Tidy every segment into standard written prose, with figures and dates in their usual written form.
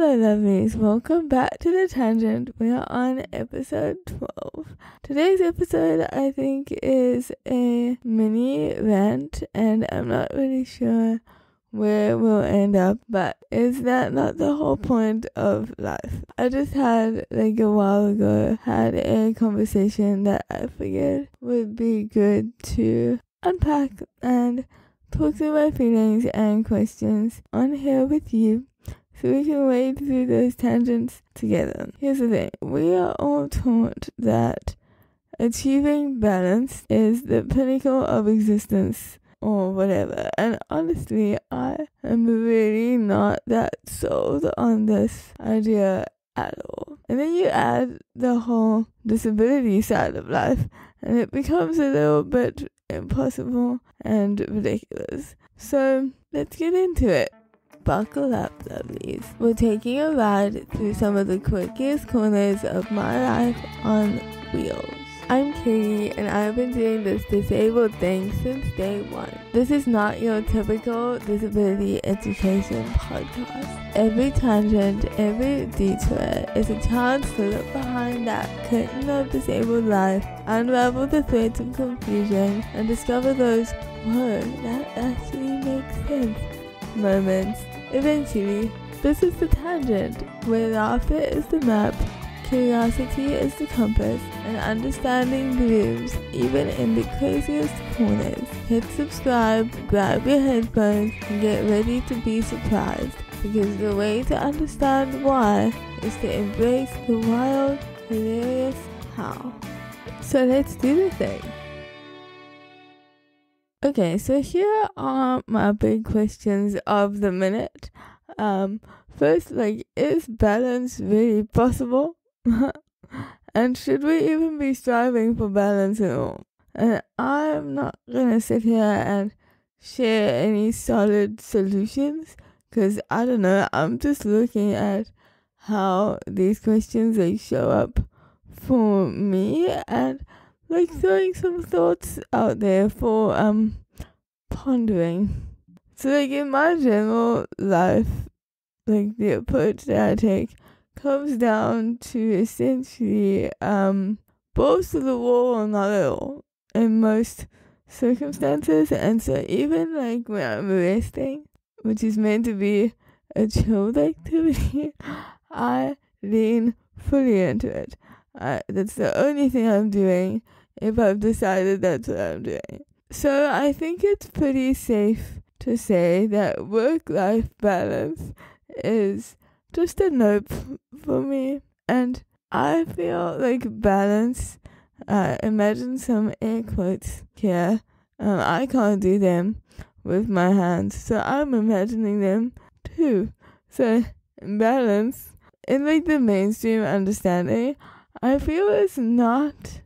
Hello lovelies, welcome back to The Tangent. We are on episode 12. Today's episode I think is a mini rant and I'm not really sure where we'll end up, but is that not the whole point of life? I just had a while ago had a conversation that I figured would be good to unpack and talk through my feelings and questions on here with you, so we can wade through those tangents together. Here's the thing. We are all taught that achieving balance is the pinnacle of existence or whatever. And honestly, I am really not that sold on this idea at all. And then you add the whole disability side of life and it becomes a little bit impossible and ridiculous. So let's get into it. Buckle up, lovelies. We're taking a ride through some of the quirkiest corners of my life on wheels. I'm Katie, and I've been doing this disabled thing since day one. This is not your typical disability education podcast. Every tangent, every detour is a chance to look behind that curtain of disabled life, unravel the threads of confusion, and discover those, whoa, that actually makes sense moments. Eventually, this is The Tangent, where laughter is the map, curiosity is the compass, and understanding blooms even in the craziest corners. Hit subscribe, grab your headphones, and get ready to be surprised, because the way to understand why is to embrace the wild, hilarious how. So let's do the thing. Okay, so here are my big questions of the minute. First, is balance really possible? And should we even be striving for balance at all? And I'm not gonna sit here and share any solid solutions, because I don't know, I'm just looking at how these questions show up for me and throwing some thoughts out there for pondering. So in my general life, the approach that I take comes down to essentially balls to the wall or not at all in most circumstances. And so even when I'm resting, which is meant to be a chilled activity, I lean fully into it. That's the only thing I'm doing if I've decided that's what I'm doing. So I think it's pretty safe to say that work-life balance is just a nope for me. And I feel balance, imagine some air quotes here. I can't do them with my hands, so I'm imagining them too. So balance, in the mainstream understanding, I feel it's not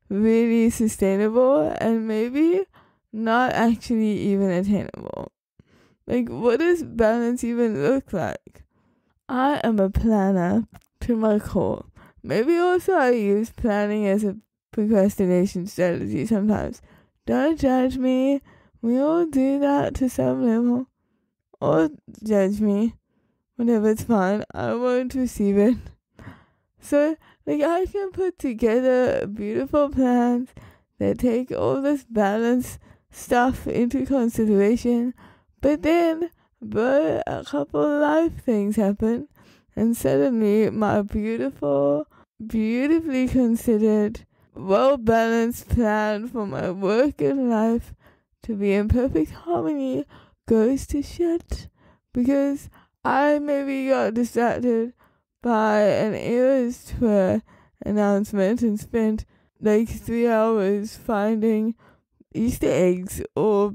really sustainable and maybe not actually even attainable. What does balance even look like? I am a planner to my core. Maybe also I use planning as a procrastination strategy sometimes. Don't judge me. We all do that to some level. Or judge me. Whatever, it's fine. I won't receive it. So, I can put together beautiful plans that take all this balance stuff into consideration, but then, a couple of life things happen, and suddenly my beautifully considered, well-balanced plan for my work and life to be in perfect harmony goes to shit, because I maybe got distracted by an Eras tour announcement and spent 3 hours finding Easter eggs, or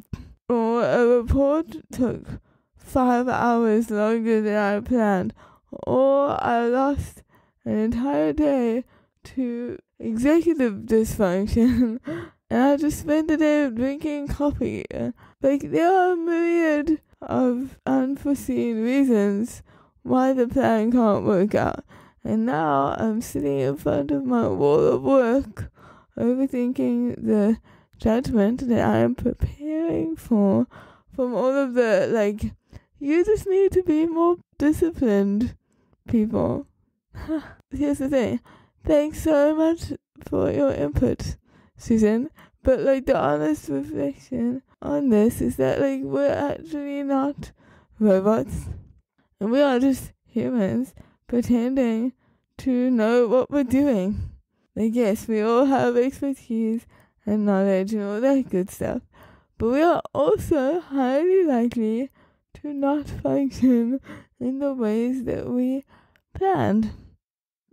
a report took 5 hours longer than I planned, or I lost an entire day to executive dysfunction and I just spent the day drinking coffee. There are a myriad of unforeseen reasons why the plan can't work out. And now I'm sitting in front of my wall of work, overthinking the judgment that I am preparing for from all of the, you just need to be more disciplined people. Here's the thing. Thanks so much for your input, Susan. But like the honest reflection on this is that like we're actually not robots. And we are just humans pretending to know what we're doing. Like yes, we all have expertise and knowledge and all that good stuff. But we are also highly likely to not function in the ways that we planned.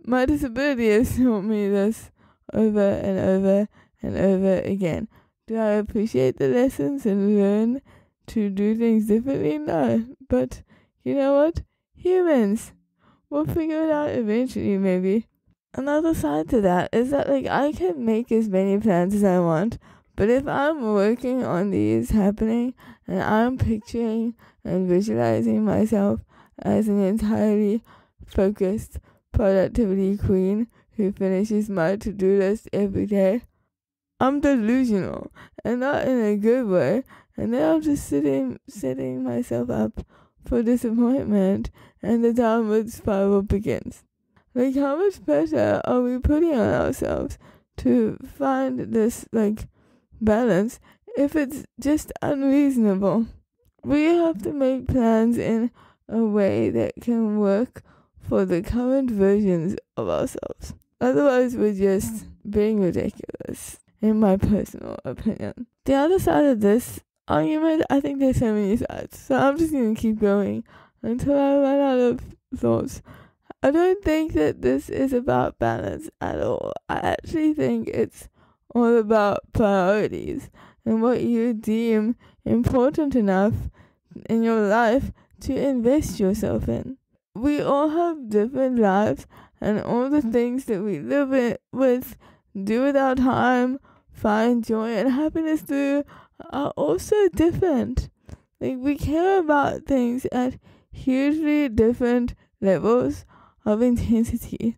My disability has taught me this over and over and over again. Do I appreciate the lessons and learn to do things differently? No. But you know what? Humans. We'll figure it out eventually, maybe. Another side to that is that like I can make as many plans as I want, but if I'm working on these happening and I'm picturing and visualizing myself as an entirely focused productivity queen who finishes my to-do list every day, I'm delusional, and not in a good way, and then I'm just setting myself up for disappointment, and the downward spiral begins. Like, how much pressure are we putting on ourselves to find this, like, balance if it's just unreasonable? We have to make plans in a way that can work for the current versions of ourselves. Otherwise, we're just being ridiculous, in my personal opinion. The other side of this argument, I think there's so many sides, so I'm just going to keep going until I run out of thoughts. I don't think that this is about balance at all. I actually think it's all about priorities and what you deem important enough in your life to invest yourself in. We all have different lives, and all the things that we live with, do with our time, find joy and happiness through, are also different. Like, we care about things at hugely different levels of intensity.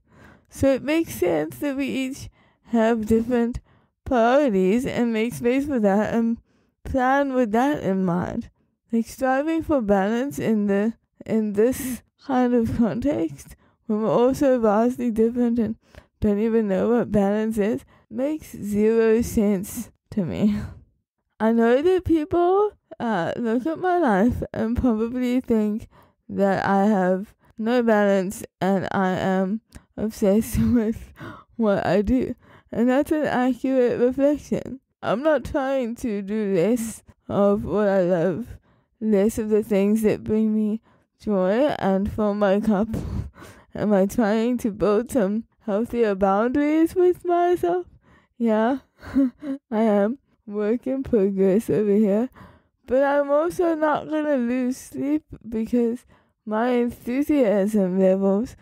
So it makes sense that we each have different priorities and make space for that and plan with that in mind. Like, striving for balance in this kind of context, when we're also vastly different and don't even know what balance is, makes zero sense to me. I know that people look at my life and probably think that I have no balance and I am obsessed with what I do. And that's an accurate reflection. I'm not trying to do less of what I love, less of the things that bring me joy and fill my cup. Am I trying to build some healthier boundaries with myself? Yeah, I am. Work in progress over here. But I'm also not gonna lose sleep because my enthusiasm levels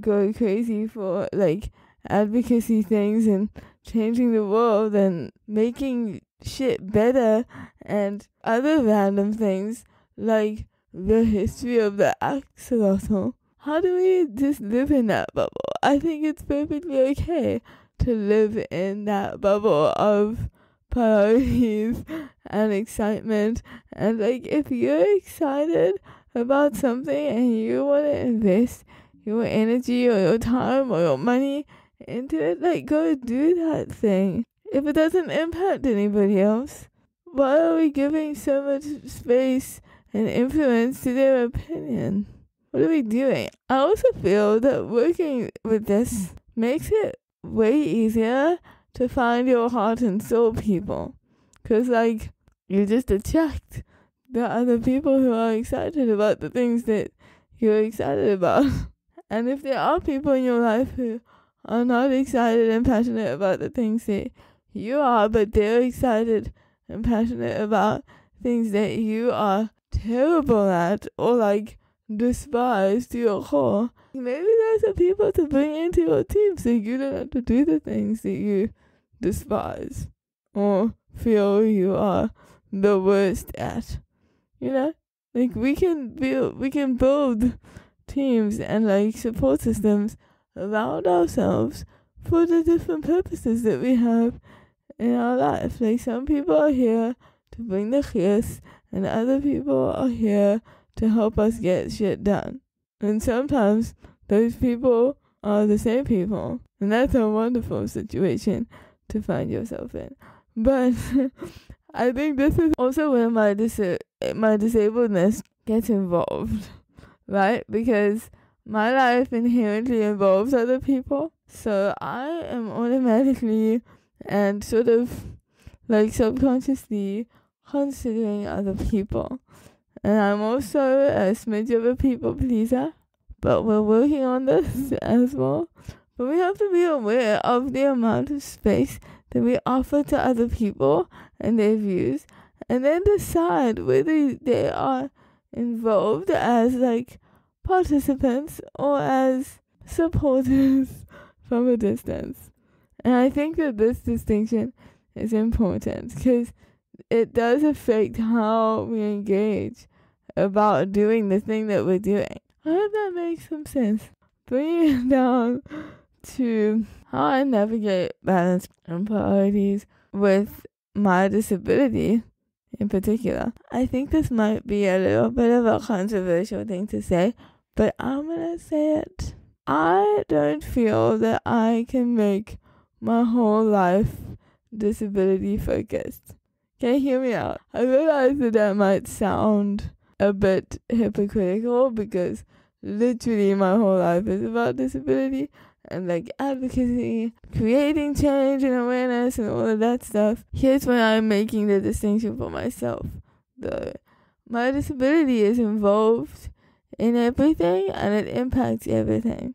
go crazy for like advocacy things and changing the world and making shit better and other random things like the history of the axolotl. How do we just live in that bubble? I think it's perfectly okay to live in that bubble of priorities and excitement. And like, if you're excited about something and you want to invest your energy or your time or your money into it, like, go do that thing. If it doesn't impact anybody else, why are we giving so much space and influence to their opinion? What are we doing? I also feel that working with this makes it way easier to find your heart and soul people. Because, like, you just attract the other people who are excited about the things that you're excited about. And if there are people in your life who are not excited and passionate about the things that you are, but they're excited and passionate about things that you are terrible at or, like, despise to your core, maybe those are people to bring into your team so you don't have to do the things that you despise or feel you are the worst at. You know, like, we can build teams and like support systems around ourselves for the different purposes that we have in our life. Like, some people are here to bring the chaos and other people are here to help us get shit done. And sometimes those people are the same people. And that's a wonderful situation to find yourself in. But I think this is also where my disabledness gets involved, right? Because my life inherently involves other people. So I am automatically and sort of like subconsciously considering other people. And I'm also a smidge of a people pleaser, but we're working on this as well. But we have to be aware of the amount of space that we offer to other people and their views, and then decide whether they are involved as like participants or as supporters from a distance. And I think that this distinction is important because it does affect how we engage about doing the thing that we're doing. I hope that makes some sense. Bringing it down to how I navigate balance and priorities with my disability in particular. I think this might be a little bit of a controversial thing to say, but I'm gonna say it. I don't feel that I can make my whole life disability focused. Can you hear me out? I realize that might sound a bit hypocritical because literally my whole life is about disability and like advocacy, creating change and awareness and all of that stuff. Here's when I'm making the distinction for myself, though. My disability is involved in everything and it impacts everything.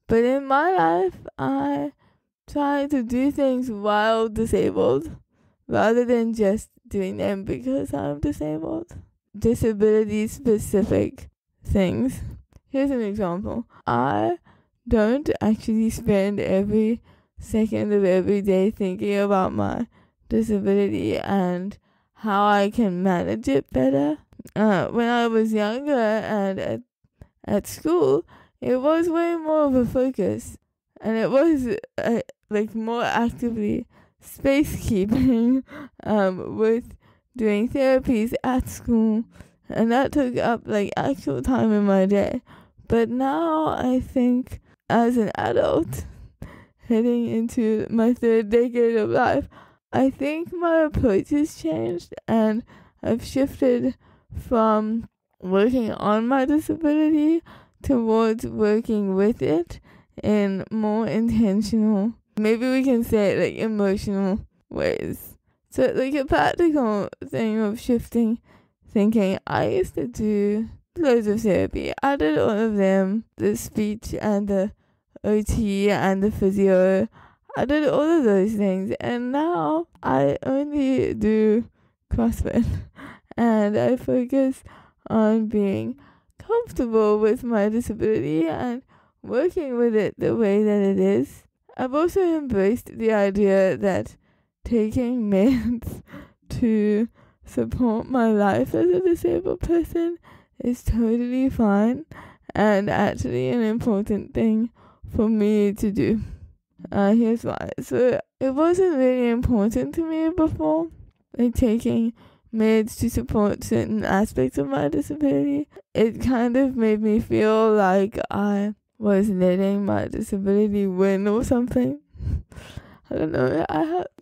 But in my life, I try to do things while disabled rather than just doing them because I'm disabled. Disability specific things. Here's an example. I don't actually spend every second of every day thinking about my disability and how I can manage it better. When I was younger and at school, it was way more of a focus, and it was like more actively space keeping with doing therapies at school, and that took up like actual time in my day. But now I think as an adult heading into my third decade of life, I think my approach has changed and I've shifted from working on my disability towards working with it in more intentional, maybe we can say like emotional ways. So like a practical thing of shifting thinking. I used to do loads of therapy. I did all of them, the speech and the OT and the physio. I did all of those things, and now I only do CrossFit and I focus on being comfortable with my disability and working with it the way that it is. I've also embraced the idea that taking meds to support my life as a disabled person is totally fine and actually an important thing for me to do. Here's why. So it wasn't really important to me before, like taking meds to support certain aspects of my disability. It kind of made me feel like I was letting my disability win or something. I don't know.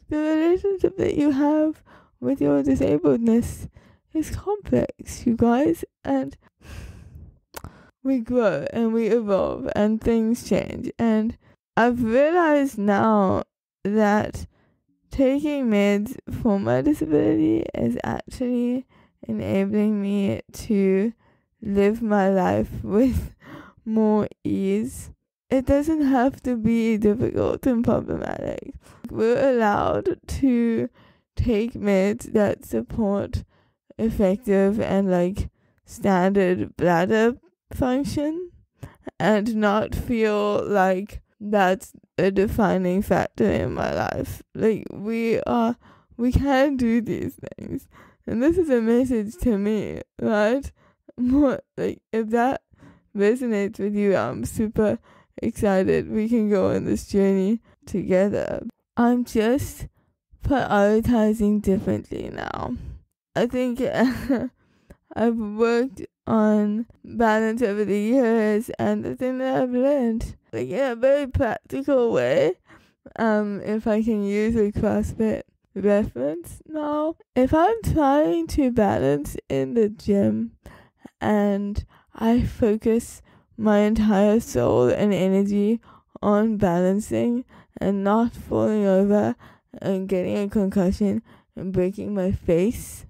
The relationship that you have with your disabledness is complex, you guys, and we grow and we evolve and things change. And I've realized now that taking meds for my disability is actually enabling me to live my life with more ease. It doesn't have to be difficult and problematic. We're allowed to take meds that support effective and like standard bladder function and not feel like that's a defining factor in my life. Like we can do these things, and this is a message to me, right? Like if that resonates with you, I'm super excited we can go on this journey together. I'm just prioritizing differently now. I think I've worked on balance over the years, and the thing that I've learned, like in a very practical way, if I can use a CrossFit reference now, if I'm trying to balance in the gym and I focus my entire soul and energy on balancing and not falling over and getting a concussion and breaking my face,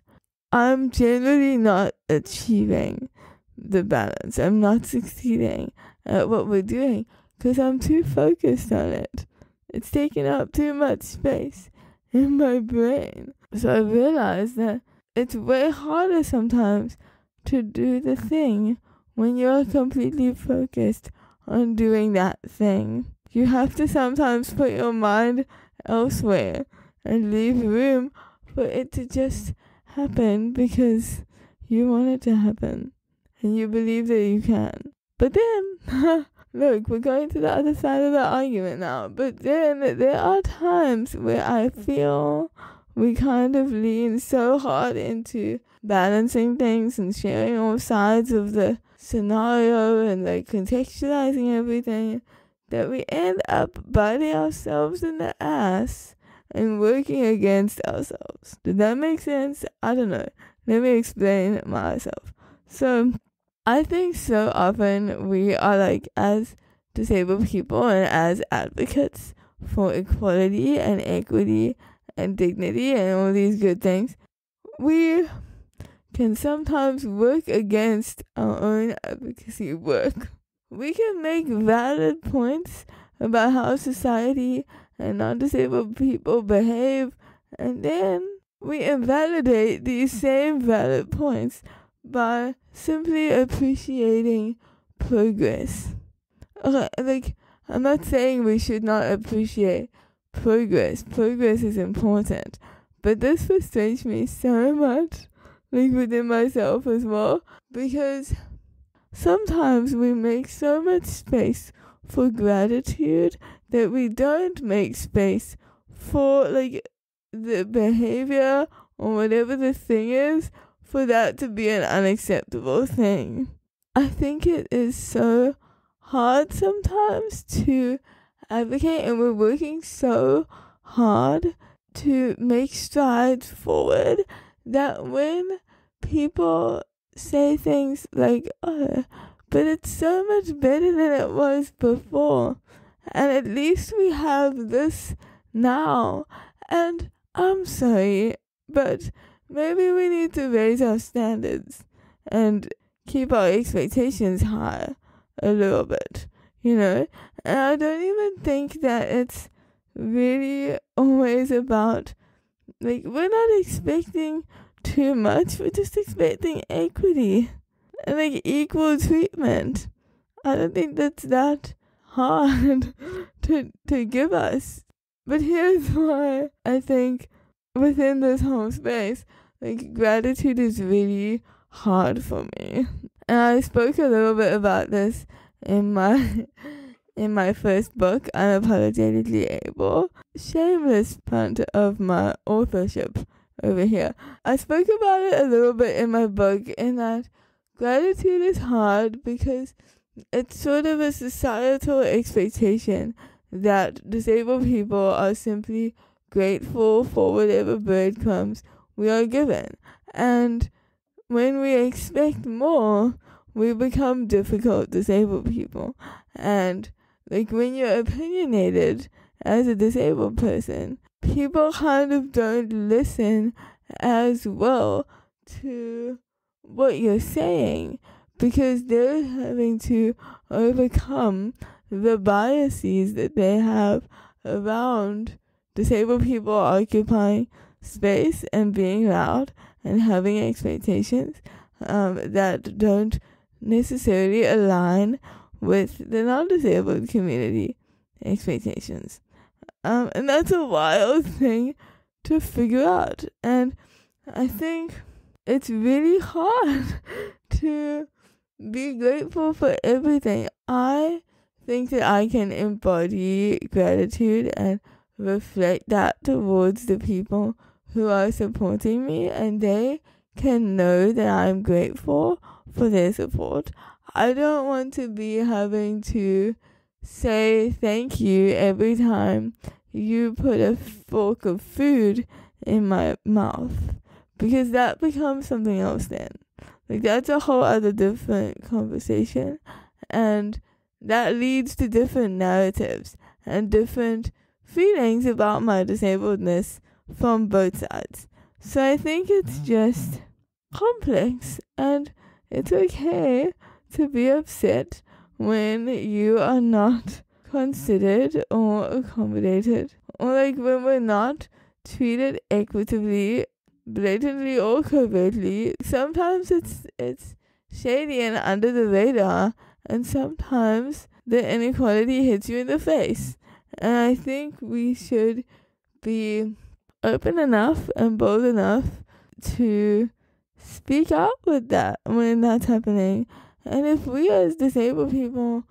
I'm generally not achieving the balance. I'm not succeeding at what we're doing because I'm too focused on it. It's taking up too much space in my brain. So I realized that it's way harder sometimes to do the thing when you're completely focused on doing that thing. You have to sometimes put your mind elsewhere and leave room for it to just happen because you want it to happen and you believe that you can. But then, look, we're going to the other side of the argument now. But then there are times where I feel we kind of lean so hard into balancing things and sharing all sides of the scenario and like contextualizing everything that we end up biting ourselves in the ass and working against ourselves. Did that make sense? I don't know. Let me explain myself. So I think so often we are like, as disabled people and as advocates for equality and equity and dignity and all these good things, we can sometimes work against our own advocacy work. We can make valid points about how society and non-disabled people behave, and then we invalidate these same valid points by simply appreciating progress. Okay, like, I'm not saying we should not appreciate progress. Progress is important. But this frustrates me so much, like within myself as well, because sometimes we make so much space for gratitude that we don't make space for like the behavior or whatever the thing is for that to be an unacceptable thing. I think it is so hard sometimes to advocate, and we're working so hard to make strides forward that when people say things like, oh, but it's so much better than it was before, and at least we have this now, and I'm sorry, but maybe we need to raise our standards and keep our expectations high a little bit, you know? And I don't even think that it's really always about, like, we're not expecting too much, we're just expecting equity and, like, equal treatment. I don't think that's that hard to give us. But here's why I think within this whole space, like, gratitude is really hard for me. And I spoke a little bit about this in my first book, Unapologetically Able. Shameless punt of my authorship over here. I spoke about it a little bit in my book, in that gratitude is hard because it's sort of a societal expectation that disabled people are simply grateful for whatever breadcrumbs we are given. And when we expect more, we become difficult disabled people. And like, when you're opinionated as a disabled person, people kind of don't listen as well to what you're saying because they're having to overcome the biases that they have around disabled people occupying space and being loud and having expectations that don't necessarily align with the non-disabled community expectations. And that's a wild thing to figure out. And I think it's really hard to be grateful for everything. I think that I can embody gratitude and reflect that towards the people who are supporting me, and they can know that I'm grateful for their support. I don't want to be having to say thank you every time you put a fork of food in my mouth, because that becomes something else then. Like, that's a whole other different conversation, and that leads to different narratives and different feelings about my disabledness from both sides. So I think it's just complex, and it's okay to be upset when you are not considered or accommodated, or like when we're not treated equitably, blatantly or covertly. Sometimes it's shady and under the radar, and sometimes the inequality hits you in the face. And I think we should be open enough and bold enough to speak out with that when that's happening. And if we as disabled people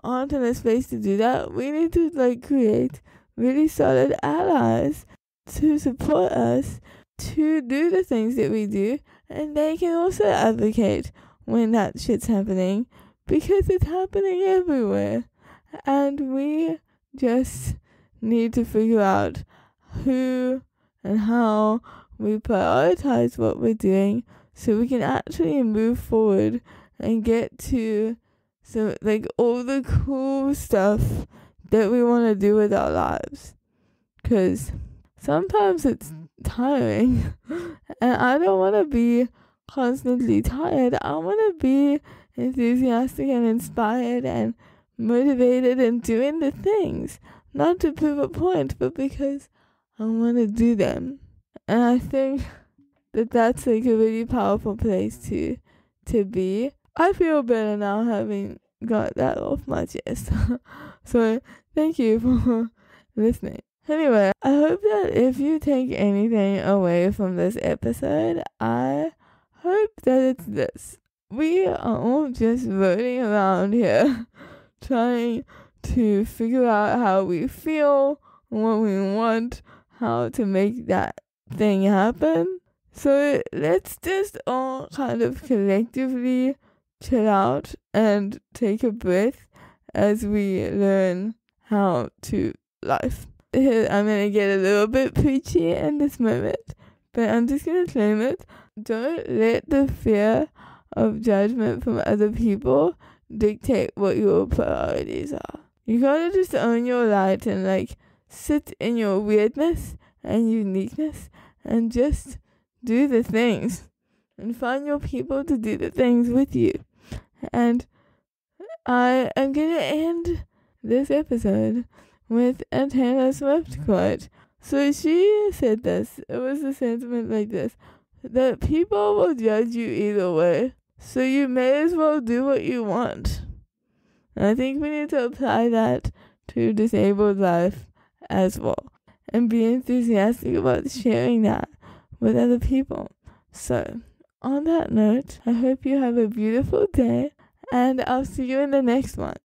aren't in a space to do that, we need to create really solid allies to support us to do the things that we do, and they can also advocate when that shit's happening, because it's happening everywhere. And we just need to figure out who and how we prioritize what we're doing, so we can actually move forward and get to all the cool stuff that we want to do with our lives. Because sometimes it's tiring, and I don't want to be constantly tired. I want to be enthusiastic and inspired and motivated and doing the things, not to prove a point, but because I want to do them. And I think that that's a really powerful place to be. I feel better now having got that off my chest. So thank you for listening. Anyway, I hope that if you take anything away from this episode, I hope that it's this. We are all just rolling around here trying to figure out how we feel, what we want, how to make that thing happen. So let's just all kind of collectively chill out and take a breath as we learn how to life. I'm going to get a little bit preachy in this moment, but I'm just going to claim it. Don't let the fear of judgment from other people dictate what your priorities are. You gotta just own your light and sit in your weirdness and uniqueness and just do the things and find your people to do the things with you. And I am gonna end this episode with a Taylor Swift quote. So she said this, it was a sentiment like this: that people will judge you either way, so you may as well do what you want. And I think we need to apply that to disabled life as well, and be enthusiastic about sharing that with other people. So, on that note, I hope you have a beautiful day, and I'll see you in the next one.